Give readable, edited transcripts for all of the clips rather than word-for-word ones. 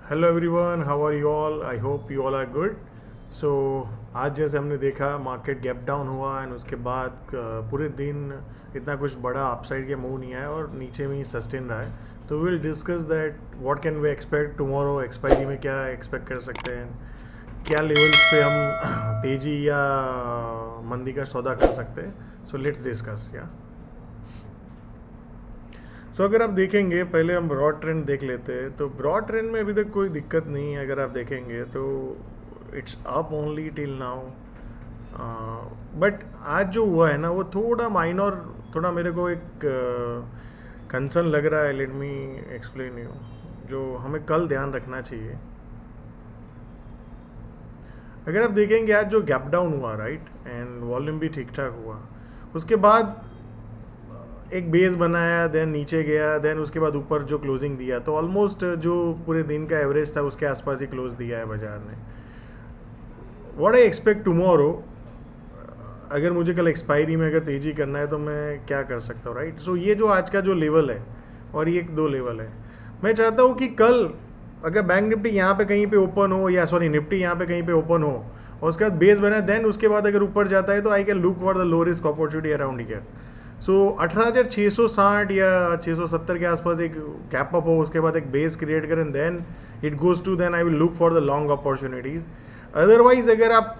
Hello everyone, how are you all? I hope you all are good. So आज जैसे हमने देखा market gap down हुआ and उसके बाद पूरे दिन इतना कुछ बड़ा अपसाइड के मूव नहीं आया और नीचे में ही सस्टेन रहा है. तो will discuss that what can we expect tomorrow. Expiry में क्या एक्सपेक्ट कर सकते हैं, क्या लेवल्स पे हम तेज़ी या मंदी का सौदा कर सकते हैं. So let's discuss. या अगर आप देखेंगे, पहले हम ब्रॉड ट्रेंड देख लेते हैं. तो ब्रॉड ट्रेंड में अभी तक कोई दिक्कत नहीं है. अगर आप देखेंगे तो it's up only till now. But आज जो हुआ है ना वो थोड़ा माइनर, थोड़ा मेरे को एक कंसर्न लग रहा है. लेट मी एक्सप्लेन यू, जो हमें कल ध्यान रखना चाहिए. अगर आप देखेंगे आज जो गैप डाउन हुआ, राइट, एंड वॉल्यूम भी ठीक ठाक हुआ, उसके बाद एक बेस बनाया, देन नीचे गया, देन उसके बाद ऊपर जो क्लोजिंग दिया, तो ऑलमोस्ट जो पूरे दिन का एवरेज था उसके आसपास ही क्लोज दिया है बाजार ने. व्हाट आई एक्सपेक्ट टुमारो, अगर मुझे कल एक्सपायरी में अगर तेज़ी करना है तो मैं क्या कर सकता हूँ, राइट. सो ये जो आज का जो लेवल है और ये एक दो लेवल है, मैं चाहता हूँ कि कल अगर बैंक निफ्टी यहाँ पे कहीं पे ओपन हो, या सॉरी निफ्टी यहाँ पे कहीं पे ओपन हो और उसके बाद बेस बना, देन उसके बाद अगर ऊपर जाता है तो I can look for the low risk opportunity around here. So 18,660 या 670 के आसपास एक गैप अप हो, उसके बाद एक बेस क्रिएट करें, then it goes to, then I will look for the long opportunities. Otherwise अगर आप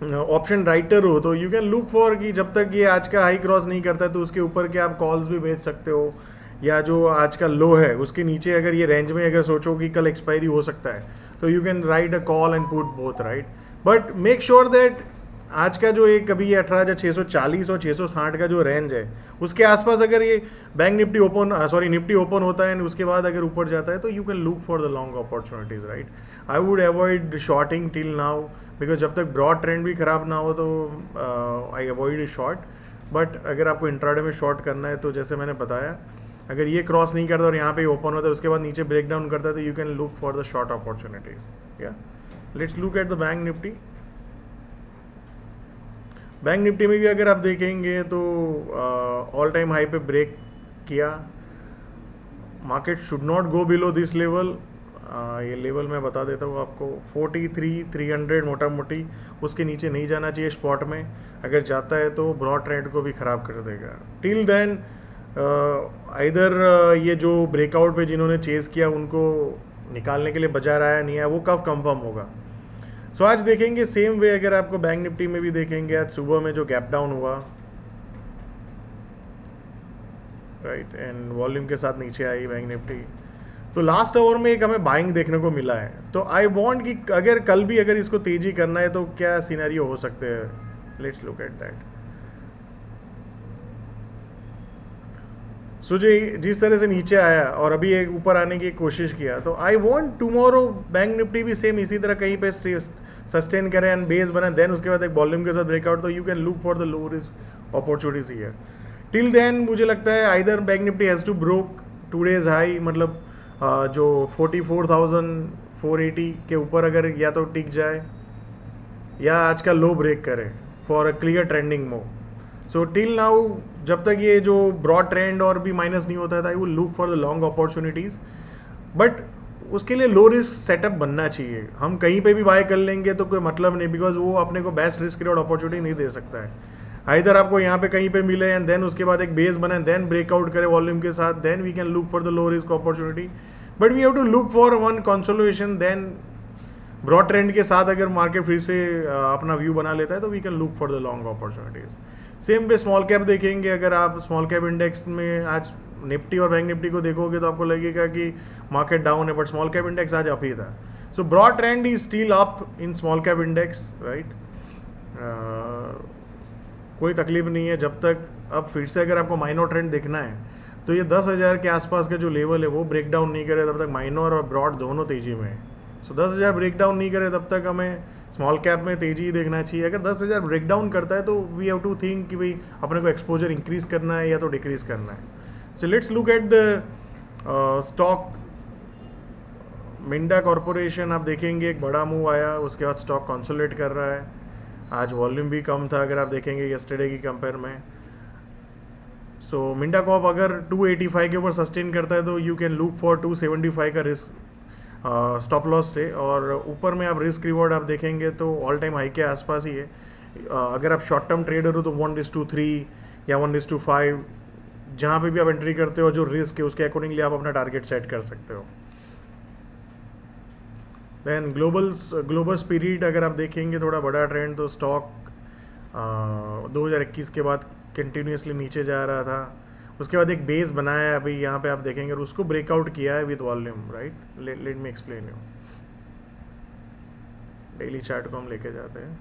ऑप्शन राइटर हो तो यू कैन लुक फॉर कि जब तक ये आज का हाई क्रॉस नहीं करता है तो उसके ऊपर के आप कॉल्स भी बेच सकते हो, या जो आज का लो है उसके नीचे अगर ये रेंज में अगर सोचो कि कल एक्सपायरी हो सकता है तो you can write a call and put both, right. But make sure that आज का जो एक अभी 18,640 और 660 का जो रेंज है उसके आसपास अगर ये bank nifty open, sorry nifty open होता है उसके बाद अगर ऊपर जाता है तो you can look for the long opportunities, right. I would avoid shorting till now, because जब तक ब्रॉड ट्रेंड भी ख़राब ना हो तो आई अवॉइड शॉर्ट. बट अगर आपको इंट्राडे में शॉर्ट करना है तो जैसे मैंने बताया, अगर ये क्रॉस नहीं करता और यहाँ पे ओपन होता है उसके बाद नीचे ब्रेक डाउन करता है तो you can look for the short opportunities. या let's look at the bank Nifty. Bank Nifty में भी अगर आप देखेंगे तो ऑल टाइम हाई पे ब्रेक किया. Market should not go below this level. ये लेवल मैं बता देता हूँ आपको, 43,300 मोटा मोटी, उसके नीचे नहीं जाना चाहिए स्पॉट में. अगर जाता है तो ब्रॉड ट्रेंड को भी ख़राब कर देगा. टिल देन इधर ये जो ब्रेकआउट पे जिन्होंने चेज़ किया उनको निकालने के लिए बाजार आया नहीं आया वो कब कंफर्म होगा. सो आज देखेंगे सेम वे. अगर आपको बैंक निफ्टी में भी देखेंगे, आज सुबह में जो गैप डाउन हुआ, राइट, एंड वॉल्यूम के साथ नीचे आई बैंक निफ्टी, तो लास्ट आवर में एक हमें बाइंग देखने को मिला है. तो आई वांट कि अगर कल भी अगर इसको तेज़ी करना है तो क्या सिनेरियो हो सकते हैं. Let's look at that. So जो जिस तरह से नीचे आया और अभी एक ऊपर आने की कोशिश किया, तो I want tomorrow bank Nifty भी सेम इसी तरह कहीं पे सस्टेन करें एंड बेस बने, देन उसके बाद एक वॉल्यूम के साथ ब्रेकआउट, तो you can look for the low risk opportunities here. Till then मुझे लगता है either bank nifty has to broke 2 days high, मतलब जो 44,480 के ऊपर अगर या तो टिक जाए या आज का लो ब्रेक करे for a clear trending move. So till now जब तक ये जो ब्रॉड ट्रेंड और भी माइनस नहीं होता था, आई will look for the long opportunities. But उसके लिए लो रिस्क सेटअप बनना चाहिए. हम कहीं पे भी बाय कर लेंगे तो कोई मतलब नहीं, बिकॉज वो अपने को बेस्ट रिस्क रिवॉर्ड अपॉर्चुनिटी नहीं दे सकता है. इधर आपको यहाँ पे कहीं पे मिले एंड देन उसके बाद एक बेस बने, देन ब्रेकआउट करे वॉल्यूम के साथ, then we can look for the low risk opportunity. But we have to look for one consolidation, then broad trend के साथ अगर मार्केट फिर से अपना व्यू बना लेता है तो we can look for the long opportunities. Same पे स्मॉल कैप देखेंगे. अगर आप स्मॉल कैप इंडेक्स में आज निफ्टी और बैंक निफ्टी को देखोगे तो आपको लगेगा कि मार्केट डाउन है, बट स्मॉल कैप इंडेक्स आज अप ही था. So broad trend is still up in small cap index, right. कोई तकलीफ नहीं है जब तक. अब फिर से अगर आपको माइनर ट्रेंड देखना है तो ये 10,000 के आसपास का जो लेवल है वो ब्रेक डाउन नहीं करे तब तक माइनर और ब्रॉड दोनों तेजी में है. सो 10,000 ब्रेक डाउन नहीं करे तब तक हमें स्मॉल कैप में तेजी देखना चाहिए. अगर 10,000 ब्रेक डाउन करता है तो वी हैव टू थिंक कि भाई अपने को एक्सपोजर इंक्रीज करना है या तो डिक्रीज करना है. So let's look at the stock. Minda corporation आप देखेंगे एक बड़ा मूव आया, उसके बाद स्टॉक कंसोलिडेट कर रहा है. आज वॉल्यूम भी कम था अगर आप देखेंगे येस्टरडे की कंपेयर में. सो मिंडा कॉप अगर 285 के ऊपर सस्टेन करता है तो यू कैन लुक फॉर 275 का रिस्क स्टॉप लॉस से, और ऊपर में आप रिस्क रिवॉर्ड आप देखेंगे तो ऑल टाइम हाई के आसपास ही है। अगर आप शॉर्ट टर्म ट्रेडर हो तो 1:3 या 1:5 जहाँ पे भी आप एंट्री करते हो, जो रिस्क है उसके अकॉर्डिंगली आप अपना टारगेट सेट कर सकते हो। देन ग्लोबल स्पिरिट अगर आप देखेंगे थोड़ा बड़ा ट्रेंड, तो स्टॉक 2021 के बाद कंटिन्यूसली नीचे जा रहा था, उसके बाद एक बेस बनाया है अभी यहाँ पे आप देखेंगे, और उसको ब्रेकआउट किया है with volume, right. Let me explain you. Daily chart को हम लेके जाते हैं।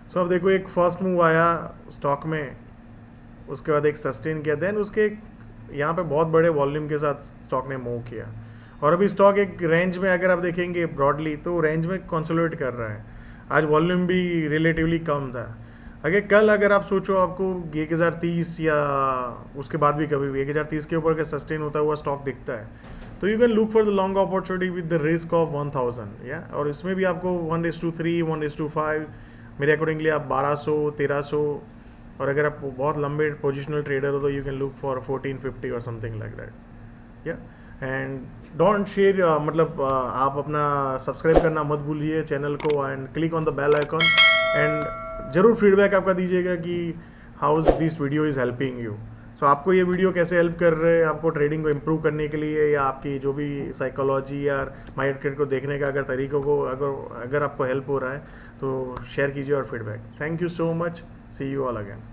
सो अब देखो एक फर्स्ट मूव आया स्टॉक में, उसके बाद एक सस्टेन किया, देन उसके यहाँ पे बहुत बड़े वॉल्यूम के साथ स्टॉक ने मूव किया, और अभी स्टॉक एक रेंज में अगर आप देखेंगे ब्रॉडली तो रेंज में कंसोलिडेट कर रहा है। आज वॉल्यूम भी रिलेटिवली कम था। कल अगर आप सोचो आपको 1030 या उसके बाद भी कभी भी 1030 के ऊपर का सस्टेन होता हुआ स्टॉक दिखता है, तो you can look for the long opportunity with the risk of 1000 या, और इसमें भी आपको 1:3 1:5 मेरे अकॉर्डिंगली आप 1200 1300, और अगर आप बहुत लंबे पोजिशनल ट्रेडर हो तो यू कैन लुक फॉर 1450 और समथिंग लाइक दैट या। एंड डोंट शेयर, मतलब आप अपना सब्सक्राइब करना मत भूलिए चैनल को, and click on the bell icon, and ज़रूर फीडबैक आपका दीजिएगा कि how this video is helping you. So आपको ये वीडियो कैसे हेल्प कर रहे हैं आपको ट्रेडिंग को इम्प्रूव करने के लिए, या आपकी जो भी साइकोलॉजी या मार्केट को देखने का अगर तरीकों को अगर आपको हेल्प हो रहा है तो शेयर कीजिए और feedback. Thank you so much, see you all again.